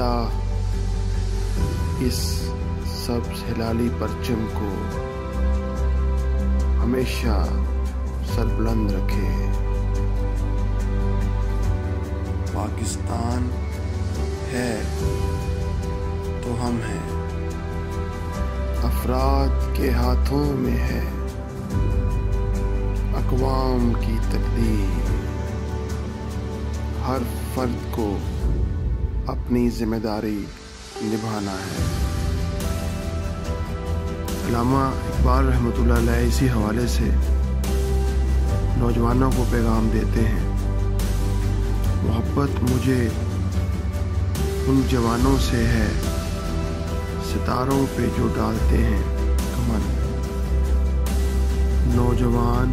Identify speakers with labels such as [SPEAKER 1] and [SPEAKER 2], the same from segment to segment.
[SPEAKER 1] अल्लाह इस सब्ज़ हिलाली परचम को हमेशा सरबुलंद रखे। पाकिस्तान है तो हम हैं, अफराद के हाथों में है अक़वाम की तकदीर। हर फर्द को अपनी जिम्मेदारी निभाना है। अल्लामा इकबाल रहमतुल्लाह अलैह इसी हवाले से नौजवानों को पैगाम देते हैं, मोहब्बत मुझे उन जवानों से है सितारों पे जो डालते हैं कमन। नौजवान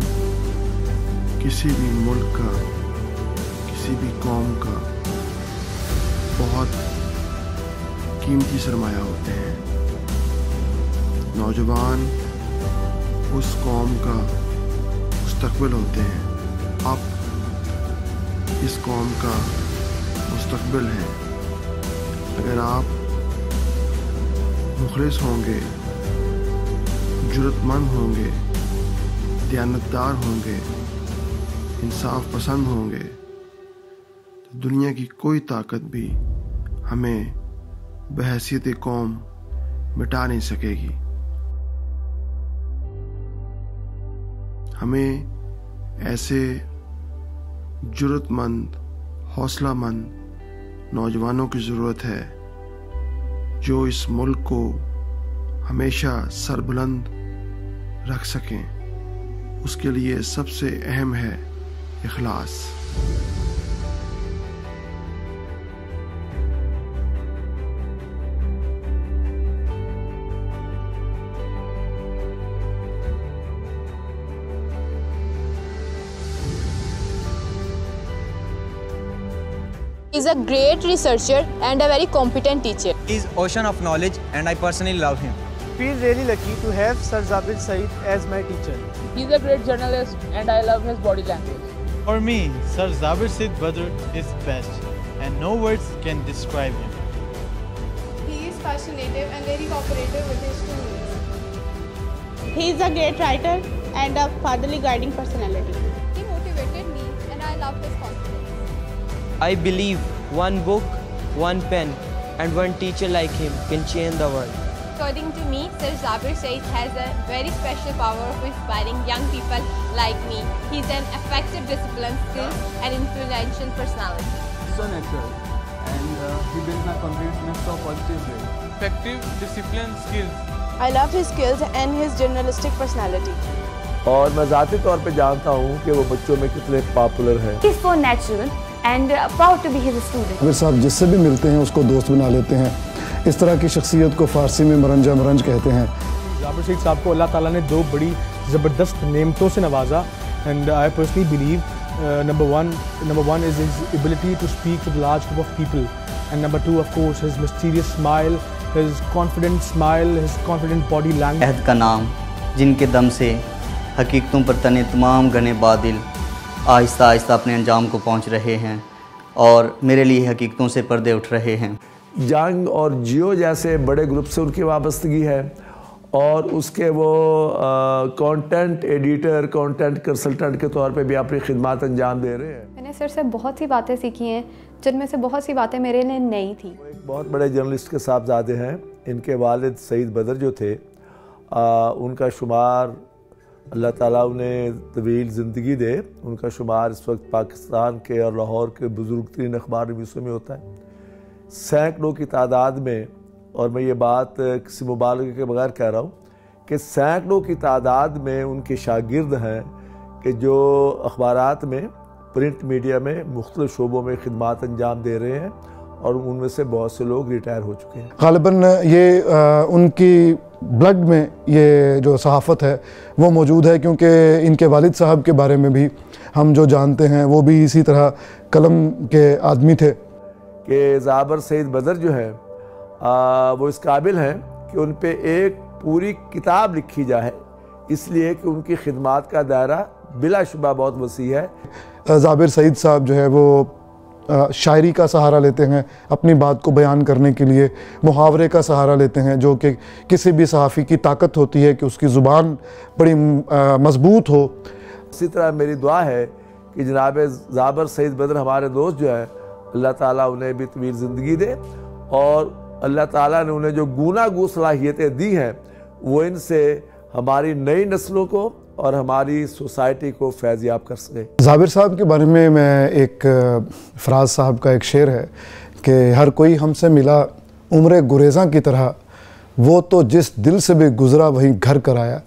[SPEAKER 1] किसी भी मुल्क का, किसी भी कौम का बहुत कीमती सरमाया होते हैं। नौजवान उस कौम का मुस्तकबिल होते हैं। आप इस कौम का मुस्तकबिल हैं। अगर आप मुखलिस होंगे, जुर्रतमंद होंगे, दयानतदार होंगे, इंसाफ पसंद होंगे, तो दुनिया की कोई ताकत भी हमें बहैसियत कौम मिटा नहीं सकेगी। हमें ऐसे जुर्रतमंद, हौसलामंद नौजवानों की ज़रूरत है जो इस मुल्क को हमेशा सरबुलंद रख सकें। उसके लिए सबसे अहम है इखलास।
[SPEAKER 2] He is a great researcher and a very competent teacher.
[SPEAKER 3] He is ocean of knowledge and I personally love him.
[SPEAKER 4] I feel really lucky to have Sir Zabir Saeed as my teacher.
[SPEAKER 5] He is a great journalist and I love his body language.
[SPEAKER 6] For me, Sir Zabir Saeed Badr is best and no words can describe him.
[SPEAKER 7] He is passionate and very cooperative with his students.
[SPEAKER 8] He is a great writer and a fatherly guiding personality.
[SPEAKER 7] He motivated me and I love his confidence.
[SPEAKER 9] I believe one book, one pen and one teacher like him can change the world.
[SPEAKER 7] According to me, Sir Zabir Saeed has a very special power of inspiring young people like me. He is an effective, disciplined, skilled and influential personality.
[SPEAKER 10] So natural and he builds my confidence in a so positive way.
[SPEAKER 6] Effective, disciplined, skills.
[SPEAKER 8] I love his skills and his journalistic personality.
[SPEAKER 11] और मैं ज़ाती तौर पे जानता हूँ कि वो बच्चों में कितने पॉपुलर हैं।
[SPEAKER 12] He is so natural and proud to be his student.
[SPEAKER 13] अगर साहब जिससे भी मिलते हैं उसको दोस्त बना लेते हैं। इस तरह की शख्सियत को फ़ारसी में मरंज कहते हैं।
[SPEAKER 4] जाबिर सईद साहब को अल्लाह ताला ने दो बड़ी ज़बरदस्त नेमतों से नवाजा and I personally believe number one is his ability to speak to the large group of people and number two of course his mysterious smile, his confident smile, his confident body language.
[SPEAKER 9] अहद का नाम जिनके दम से हकीकतों पर तने तमाम गने बादिल आहिस्ता आहिस्ता अपने अंजाम को पहुंच रहे हैं और मेरे लिए हकीकतों से पर्दे उठ रहे हैं।
[SPEAKER 11] जंग और जियो जैसे बड़े ग्रुप से उनकी वाबस्तगी है और उसके वो कंटेंट एडिटर, कंटेंट कंसल्टेंट के तौर पे भी अपनी खिदमत अंजाम दे रहे हैं।
[SPEAKER 14] मैंने सर से बहुत सी बातें सीखी हैं जिनमें से बहुत सी बातें मेरे लिए नई थी।
[SPEAKER 11] वो एक बहुत बड़े जर्नलिस्ट के साहबजादे हैं। इनके वालिद सईद बदर जो थे उनका शुमार अल्लाह ताला उन्हें तवील ज़िंदगी दे, उनका शुमार इस वक्त पाकिस्तान के और लाहौर के बुज़ुर्ग तरीन अखबार नवीसों में होता है। सैकड़ों की तादाद में, और मैं ये बात किसी मुबालगे के बगैर कह रहा हूँ कि सैकड़ों की तादाद में उनके शागिर्द हैं कि जो अखबारात में, प्रिंट मीडिया में मुख्तलिफ शोबों में खिदमत अंजाम दे रहे हैं और उनमें से बहुत से लोग रिटायर हो चुके हैं।
[SPEAKER 13] ग़ालिबन ये उनकी ब्लड में ये जो सहाफ़त है वो मौजूद है, क्योंकि इनके वालिद साहब के बारे में भी हम जो जानते हैं वो भी इसी तरह कलम के आदमी थे।
[SPEAKER 11] कि ज़ाबिर सईद बदर जो है वो इस काबिल हैं कि उन पे एक पूरी किताब लिखी जाए, इसलिए कि उनकी खिदमत का दायरा बिलाशुबा बहुत वसी है।
[SPEAKER 13] ज़ाबिर सईद साहब जो है वो शायरी का सहारा लेते हैं अपनी बात को बयान करने के लिए, मुहावरे का सहारा लेते हैं, जो कि किसी भी सहाफ़ी की ताकत होती है कि उसकी ज़ुबान बड़ी मज़बूत हो।
[SPEAKER 11] इसी तरह मेरी दुआ है कि जनाब ज़ाबिर सईद बदर हमारे दोस्त जो है, अल्लाह ताला उन्हें भी तवील ज़िंदगी दे और अल्लाह ताला ने उन्हें जो गूनागू सलाहियतें दी हैं वो इनसे हमारी नई नस्लों को और हमारी सोसाइटी को फैज़याब कर सके।
[SPEAKER 13] ज़ाबिर साहब के बारे में मैं एक फ़राज साहब का एक शेर है कि हर कोई हमसे मिला उम्र गुरेज़ां की तरह, वो तो जिस दिल से भी गुज़रा वहीं घर कर आया।